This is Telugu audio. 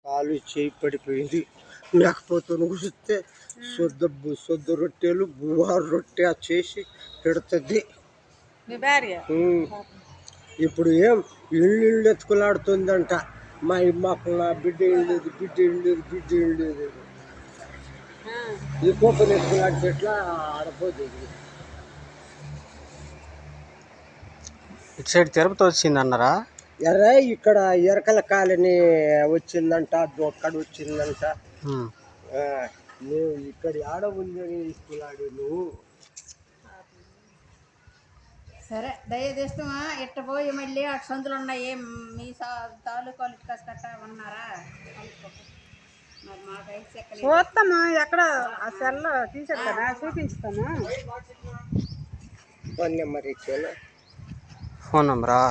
కాలు చేయి పడిపోయింది. మేకపోతును కూర్చుతే శుద్ధ రొట్టెలు బువ్వారు రొట్టె చేసి పెడుతుంది. ఇప్పుడు ఏం ఇళ్ళు ఎత్తుకులాడుతుందంట. మాకు నా బిడ్డ లేదు, ఈ కోపం ఎత్తుకులాడితే ఎట్లా ఆడపోతుంది. ఇటు సైడ్ తిరుపతి వచ్చింది అన్నారా? ఇక్కడ ఎరకల కాలనీ వచ్చిందంట, అక్కడ వచ్చిందంట. నువ్వు ఇక్కడ ఆడ ఉందని ఇస్తున్నాడు. నువ్వు సరే దయచేస్తామా ఇట్ట పోయి మళ్ళీ ఆ సందులు ఉన్నాయి మీ తాలూకాలు కట్ట ఉన్నారా? మరి మాకైతే చూస్తాము, ఎక్కడ ఆ సెల్లో తీసేస్తారా, చూపించుతాము. ఫోన్ నెంబర్ ఇచ్చాను. ఫోన్ నెంబరా?